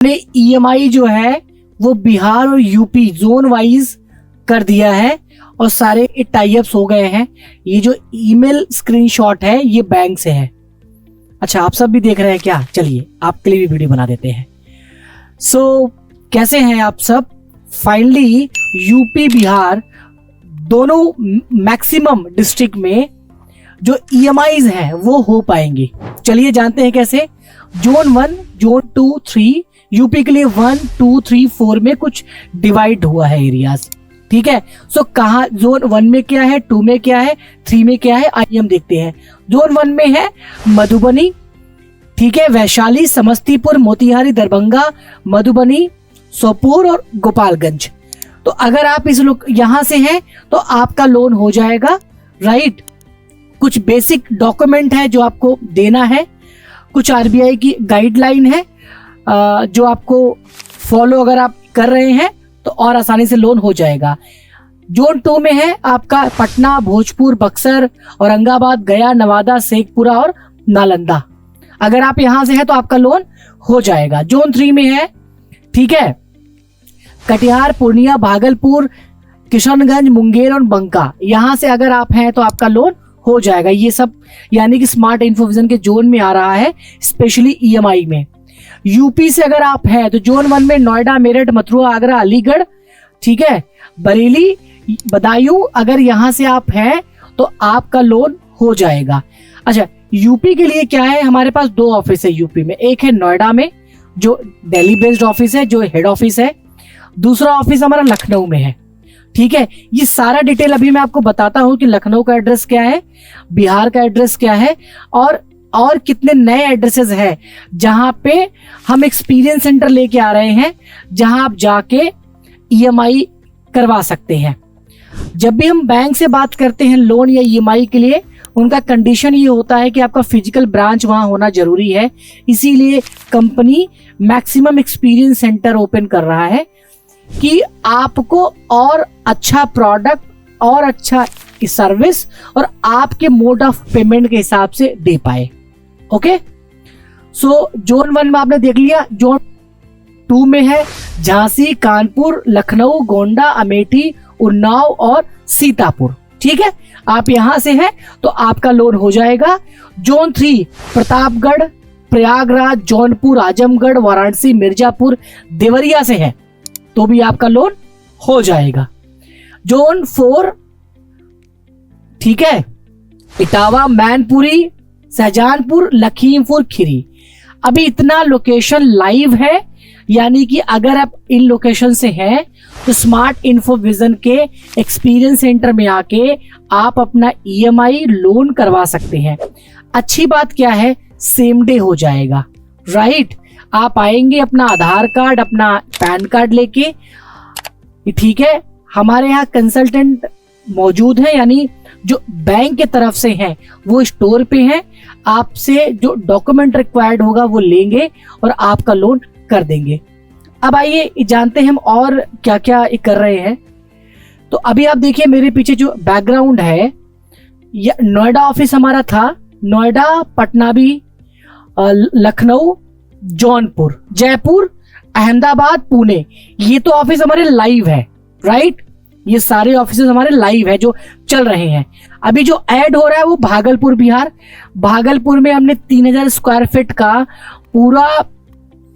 ने ईएमआई जो है वो बिहार और यूपी जोन वाइज कर दिया है और सारे टाई अप्स हो गए हैं। ये जो ईमेल स्क्रीनशॉट है ये बैंक से है। अच्छा, आप सब भी देख रहे हैं क्या? चलिए आपके लिए भी वीडियो बना देते हैं। कैसे हैं आप सब? फाइनली यूपी बिहार दोनों मैक्सिमम डिस्ट्रिक्ट में जो ईएमआईज हैं वो हो पाएंगे। चलिए जानते हैं कैसे। जोन 1, जोन 2, 3 यूपी के लिए 1, 2, 3, 4 में कुछ डिवाइड हुआ है एरियाज। ठीक है, कहाँ जोन 1 में क्या है, 2 में क्या है, 3 में क्या है, आइए हम देखते हैं। जोन 1 में है मधुबनी, ठीक है, वैशाली, समस्तीपुर, मोतिहारी, दरभंगा, मधुबनी, सोपोर और गोपालगंज। तो अगर आप इस यहां से हैं तो आपका लोन हो जाएगा, राइट। कुछ बेसिक डॉक्यूमेंट है जो आपको देना है, कुछ आरबीआई की गाइडलाइन है जो आपको फॉलो अगर आप कर रहे हैं तो और आसानी से लोन हो जाएगा। जोन 2 में है आपका पटना, भोजपुर, बक्सर, औरंगाबाद, गया, नवादा, शेखपुरा और नालंदा। अगर आप यहां से हैं तो आपका लोन हो जाएगा। जोन 3 में है, ठीक है, कटिहार, पूर्णिया, भागलपुर, किशनगंज, मुंगेर और बंका। यहां से अगर आप हैं तो आपका लोन हो जाएगा। ये सब यानी कि स्मार्ट इन्फोविजन के जोन में आ रहा है, स्पेशली ईएमआई में। यूपी से अगर आप हैं तो जोन 1 में नोएडा, मेरठ, मथुरा, आगरा, अलीगढ़, ठीक है, बरेली, बदायूं, अगर यहां से आप हैं तो आपका लोन हो जाएगा। अच्छा, यूपी के लिए क्या है, हमारे पास 2 ऑफिस है यूपी में। एक है नोएडा में जो दिल्ली बेस्ड ऑफिस है, जो हेड ऑफिस है। दूसरा ऑफिस हमारा लखनऊ में है, ठीक है। ये सारा डिटेल अभी मैं आपको बताता हूं कि लखनऊ का एड्रेस क्या है, बिहार का एड्रेस क्या है और कितने नए एड्रेसेस हैं जहां पे हम एक्सपीरियंस सेंटर लेके आ रहे हैं, जहां आप जाके ईएमआई करवा सकते हैं। जब भी हम बैंक से बात करते हैं लोन या ईएमआई के लिए, उनका कंडीशन ये होता है कि आपका फिजिकल ब्रांच वहां होना जरूरी है। इसीलिए company maximum experience centre open कर रहा है कि आपको और अच्छा प्रोडक्ट और अच्छा सर्विस और आपके मोड ऑफ पेमेंट के हिसाब से दे पाए। ओके, जोन 1 में आपने देख लिया। जोन 2 में है झांसी, कानपुर, लखनऊ, गोंडा, अमेठी, उन्नाव और सीतापुर। ठीक है, आप यहां से हैं तो आपका लोन हो जाएगा। जोन 3 प्रतापगढ़, प्रयागराज, जौनपुर, आजमगढ़, वाराणसी, मिर्जापुर, देवरिया से है तो भी आपका लोन हो जाएगा। जोन 4, ठीक है, इटावा, मैनपुरी, शाहजहांपुर, लखीमपुर खीरी। अभी इतना लोकेशन लाइव है, यानी कि अगर आप इन लोकेशन से हैं तो स्मार्ट इन्फोविजन के एक्सपीरियंस सेंटर में आके आप अपना ईएमआई लोन करवा सकते हैं। अच्छी बात क्या है, सेम डे हो जाएगा, राइट। आप आएंगे अपना आधार कार्ड, अपना पैन कार्ड लेके, ठीक है। हमारे यहाँ कंसल्टेंट मौजूद है, यानी जो बैंक के तरफ से हैं वो स्टोर पे हैं। आपसे जो डॉक्यूमेंट रिक्वायर्ड होगा वो लेंगे और आपका लोन कर देंगे। अब आइए जानते हैं हम और क्या क्या कर रहे हैं। तो अभी आप देखिए मेरे पीछे जो बैकग्राउंड है, नोएडा ऑफिस हमारा था, नोएडा, पटना भी, लखनऊ, जौनपुर, जयपुर, अहमदाबाद, पुणे, ये तो ऑफिस हमारे लाइव है, राइट। ये सारे ऑफिस हमारे लाइव है जो चल रहे हैं। अभी जो ऐड हो रहा है वो भागलपुर बिहार। भागलपुर में हमने 3000 स्क्वायर फीट का पूरा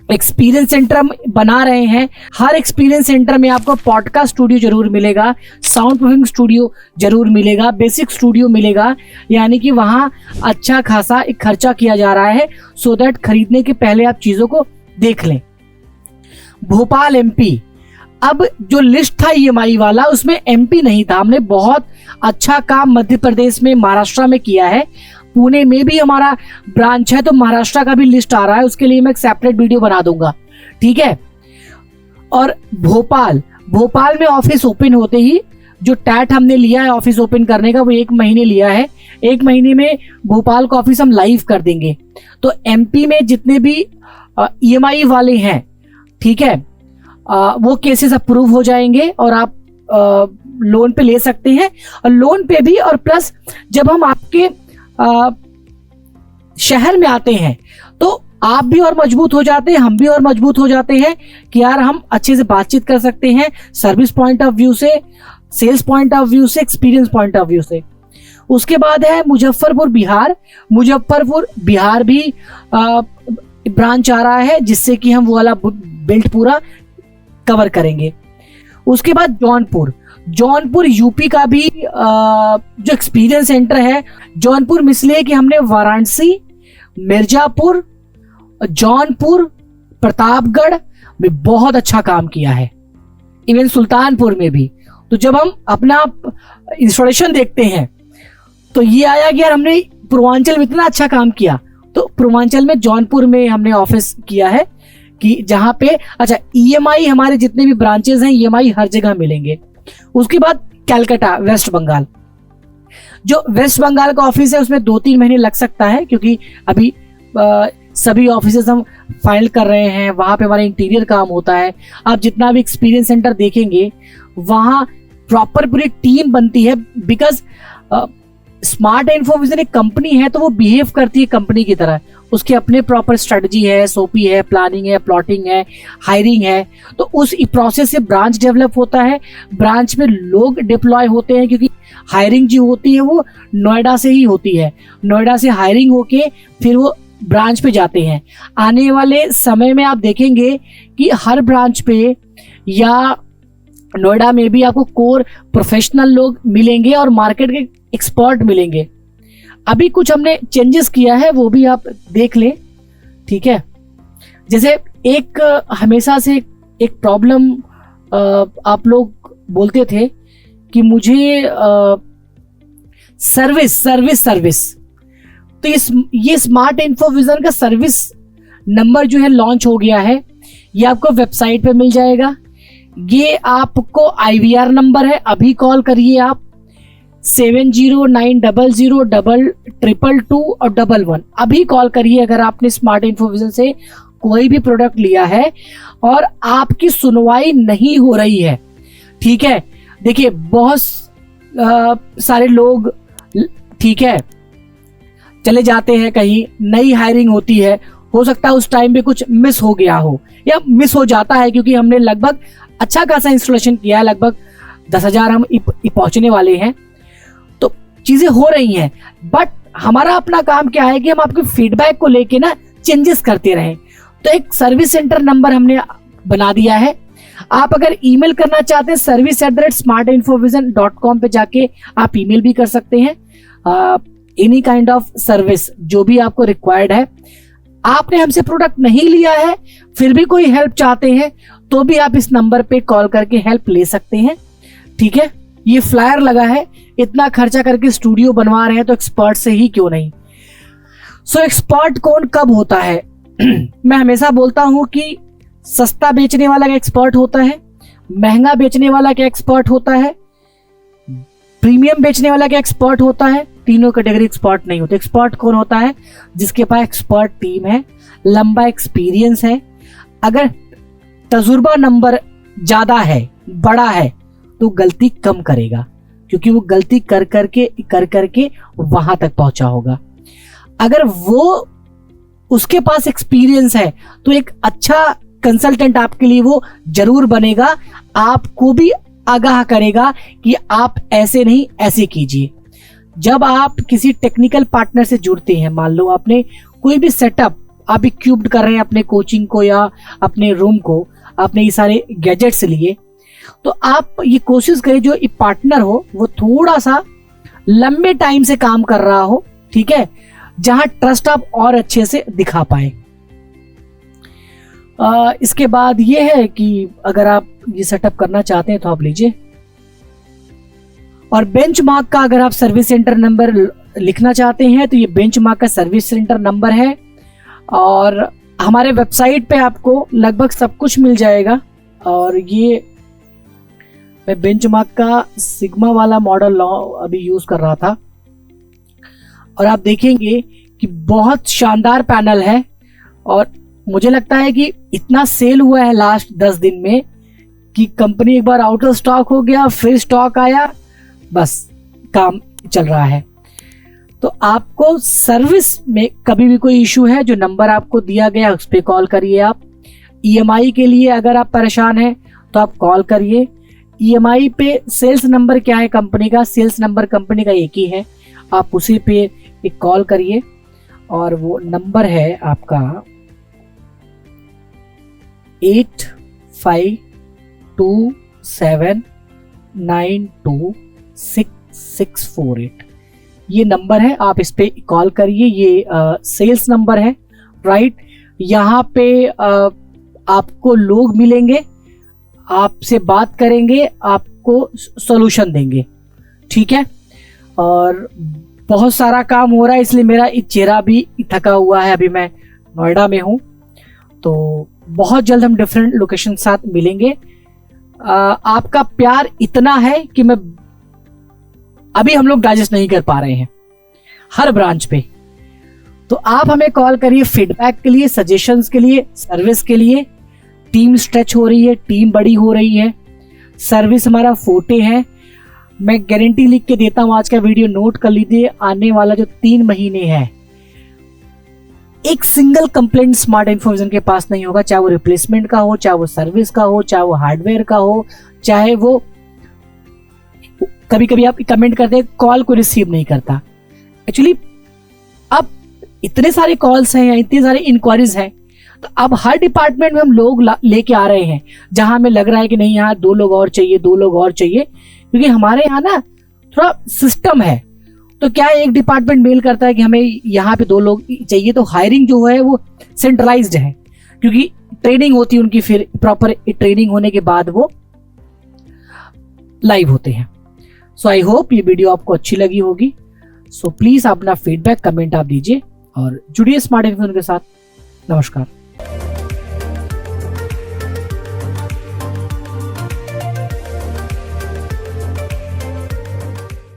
एक्सपीरियंस सेंटर हम बना रहे हैं। हर एक्सपीरियंस सेंटर में आपको पॉडकास्ट स्टूडियो जरूर मिलेगा, साउंड प्रूफिंग स्टूडियो जरूर मिलेगा, बेसिक स्टूडियो मिलेगा, यानी कि वहां अच्छा खासा एक खर्चा किया जा रहा है सो दैट खरीदने के पहले आप चीजों को देख लें। भोपाल एमपी, अब जो लिस्ट था ईएमआई वाला उसमें एमपी नहीं था। हमने बहुत अच्छा काम मध्य प्रदेश में, महाराष्ट्र में किया है। पुणे में भी हमारा ब्रांच है तो महाराष्ट्र का भी लिस्ट आ रहा है, उसके लिए मैं एक सेपरेट वीडियो बना दूंगा, ठीक है। और भोपाल में ऑफिस ओपन होते ही जो टैट हमने लिया है ऑफिस ओपन करने का वो 1 महीने लिया है। 1 महीने में भोपाल का ऑफिस हम लाइव कर देंगे। तो एमपी में जितने भी ईएमआई वाले हैं, ठीक है, वो केसेस अप्रूव हो जाएंगे और आप लोन पे ले सकते हैं। और लोन पे भी, और प्लस जब हम आपके शहर में आते हैं तो आप भी और मजबूत हो जाते हैं, हम भी और मजबूत हो जाते हैं कि यार हम अच्छे से बातचीत कर सकते हैं, सर्विस पॉइंट ऑफ व्यू से, सेल्स पॉइंट ऑफ व्यू से, एक्सपीरियंस पॉइंट ऑफ व्यू से। उसके बाद है मुजफ्फरपुर बिहार। मुजफ्फरपुर बिहार भी ब्रांच आ रहा है, जिससे कि हम वो वाला बेल्ट पूरा कवर करेंगे। उसके बाद जौनपुर। जौनपुर यूपी का भी जो एक्सपीरियंस सेंटर है, जौनपुर में इसलिए कि हमने वाराणसी, मिर्जापुर, जौनपुर, प्रतापगढ़ में बहुत अच्छा काम किया है, इवन सुल्तानपुर में भी। तो जब हम अपना इंस्टॉलेशन देखते हैं तो ये आया कि यार हमने पूर्वांचल में इतना अच्छा काम किया। तो पूर्वांचल में जौनपुर में हमने ऑफिस किया है कि जहां पे अच्छा EMI हमारे जितने भी ब्रांचेस हैं EMI हर जगह मिलेंगे। उसके बाद कलकत्ता, वेस्ट बंगाल। जो वेस्ट बंगाल का ऑफिस है उसमें 2-3 महीने लग सकता है, क्योंकि अभी सभी ऑफिसेज हम फाइल कर रहे हैं, वहां पे हमारा इंटीरियर काम होता है। आप जितना भी एक्सपीरियंस सेंटर देखेंगे वहां प्रॉपर पूरी टीम बनती है, बिकॉज स्मार्ट इन्फोविजन एक कंपनी है तो वो बिहेव करती है कंपनी की तरह। उसके अपने प्रॉपर स्ट्रेटजी है, SOP है, प्लानिंग है, प्लॉटिंग है, हायरिंग है। तो उस प्रोसेस से ब्रांच डेवलप होता है, ब्रांच में लोग डिप्लॉय होते हैं, क्योंकि हायरिंग जो होती है वो नोएडा से ही होती है। नोएडा से हायरिंग होके फिर वो ब्रांच पे जाते हैं। आने वाले समय में आप देखेंगे कि हर ब्रांच पे या नोएडा में भी आपको कोर प्रोफेशनल लोग मिलेंगे और मार्केट के एक्सपर्ट मिलेंगे। अभी कुछ हमने चेंजेस किया है, वो भी आप देख लें, ठीक है। जैसे एक हमेशा से एक प्रॉब्लम आप लोग बोलते थे कि मुझे सर्विस तो ये स्मार्ट इन्फोविजन का सर्विस नंबर जो है लॉन्च हो गया है। ये आपको वेबसाइट पे मिल जाएगा। ये आपको IVR नंबर है, अभी कॉल करिए आप 7090002222 और 11। अभी कॉल करिए अगर आपने स्मार्ट इन्फोविजन से कोई भी प्रोडक्ट लिया है और आपकी सुनवाई नहीं हो रही है, ठीक है। देखिए बहुत सारे लोग, ठीक है, चले जाते हैं कहीं, नई हायरिंग होती है, हो सकता है उस टाइम पे कुछ मिस हो गया हो या मिस हो जाता है, क्योंकि हमने लगभग अच्छा खासा इंस्टॉलेशन किया है, लगभग 10,000 हम पहुंचने वाले हैं, तो चीजें हो रही हैं। बट हमारा अपना काम क्या है कि हम आपके फीडबैक को लेके ना चेंजेस करते रहें। तो एक सर्विस सेंटर नंबर हमने बना दिया है। आप अगर ईमेल करना चाहते हैं service@smartinfovision.com पे जाके आप ईमेल भी कर सकते हैं। एनी काइंड ऑफ सर्विस जो भी आपको रिक्वायर्ड है। आपने हमसे प्रोडक्ट नहीं लिया है फिर भी कोई हेल्प चाहते हैं तो भी आप इस नंबर पे कॉल करके हेल्प ले सकते हैं, ठीक है। ये फ्लायर लगा है, इतना खर्चा करके स्टूडियो बनवा रहे हैं तो एक्सपर्ट से ही क्यों नहीं। सो एक्सपर्ट कौन कब होता है मैं हमेशा बोलता हूं कि सस्ता बेचने वाला का एक्सपर्ट होता है, महंगा बेचने वाला का एक्सपर्ट होता है, प्रीमियम बेचने वाला का एक्सपर्ट होता है। तीनों कैटेगरी एक्सपर्ट नहीं होते। एक्सपर्ट कौन होता है? जिसके पास एक्सपर्ट टीम है, लंबा एक्सपीरियंस है। अगर तजुर्बा नंबर ज्यादा है, बड़ा है, तो गलती कम करेगा, क्योंकि वो गलती कर करके वहां तक पहुंचा होगा। अगर वो उसके पास एक्सपीरियंस है तो एक अच्छा कंसल्टेंट आपके लिए वो जरूर बनेगा, आपको भी आगाह करेगा कि आप ऐसे नहीं ऐसे कीजिए। जब आप किसी टेक्निकल पार्टनर से जुड़ते हैं, मान लो आपने कोई भी सेटअप आप इक्विप्ड कर रहे हैं अपने कोचिंग को या अपने रूम को, आपने ये सारे गैजेट्स लिए, तो आप ये कोशिश करें जो पार्टनर हो वो थोड़ा सा लंबे टाइम से काम कर रहा हो, ठीक है, जहां ट्रस्ट आप और अच्छे से दिखा पाए। इसके बाद ये है कि अगर आप ये सेटअप करना चाहते हैं तो आप लीजिए। और बेंचमार्क का अगर आप सर्विस सेंटर नंबर लिखना चाहते हैं तो ये बेंचमार्क का सर्विस सेंटर नंबर है। और हमारे वेबसाइट पे आपको लगभग सब कुछ मिल जाएगा। और ये मैं बेंचमार्क का सिग्मा वाला मॉडल अभी यूज कर रहा था और आप देखेंगे कि बहुत शानदार पैनल है। और मुझे लगता है कि इतना सेल हुआ है लास्ट 10 दिन में कि कंपनी एक बार आउट ऑफ स्टॉक हो गया, फिर स्टॉक आया, बस काम चल रहा है। तो आपको सर्विस में कभी भी कोई इशू है, जो नंबर आपको दिया गया उस पर कॉल करिए। आप EMI के लिए अगर आप परेशान हैं तो आप कॉल करिए। EMI पे सेल्स नंबर क्या है कंपनी का, सेल्स नंबर कंपनी का एक ही है, आप उसी पे एक कॉल करिए और वो नंबर है आपका 8527926648। ये नंबर है, आप इस पे कॉल करिए। ये सेल्स नंबर है, राइट। यहाँ पे आपको लोग मिलेंगे, आपसे बात करेंगे, आपको सॉल्यूशन देंगे, ठीक है। और बहुत सारा काम हो रहा है इसलिए मेरा चेहरा भी थका हुआ है। अभी मैं नोएडा में हूँ, तो बहुत जल्द हम डिफरेंट लोकेशन साथ मिलेंगे। आपका प्यार इतना है कि मैं अभी हम लोग डाइजेस्ट नहीं कर पा रहे हैं हर ब्रांच पे। तो आप हमें कॉल करिए फीडबैक के लिए, सजेशंस के लिए, सर्विस के लिए। टीम स्ट्रेच हो रही है, टीम बड़ी हो रही है, सर्विस हमारा फोटे है। मैं गारंटी लिख के देता हूं, आज का वीडियो नोट कर लीजिए। आने वाला जो 3 महीने है, एक सिंगल कंप्लेंट स्मार्ट इन्फॉर्मेशन के पास नहीं होगा, चाहे वो रिप्लेसमेंट का हो, चाहे वो सर्विस का हो, चाहे वो हार्डवेयर का हो, चाहे वो कभी कभी आप कमेंट करते हैं कॉल को रिसीव नहीं करता। एक्चुअली अब इतने सारे कॉल्स हैं या इतनी सारी इंक्वायरीज हैं, तो अब हर डिपार्टमेंट में हम लोग लेके आ रहे हैं, जहां हमें लग रहा है कि नहीं यहाँ 2 लोग और चाहिए, 2 लोग और चाहिए। क्योंकि हमारे यहाँ ना थोड़ा सिस्टम है, तो क्या है, एक डिपार्टमेंट मेल करता है कि हमें यहाँ पे 2 लोग चाहिए, तो हायरिंग जो है वो सेंट्रलाइज्ड है, क्योंकि ट्रेनिंग होती है उनकी, फिर प्रॉपर ट्रेनिंग होने के बाद वो लाइव होते हैं। सो आई होप ये वीडियो आपको अच्छी लगी होगी। सो प्लीज अपना फीडबैक कमेंट आप दीजिए और जुड़िए स्मार्ट इन्फॉर्मेशन के साथ। नमस्कार।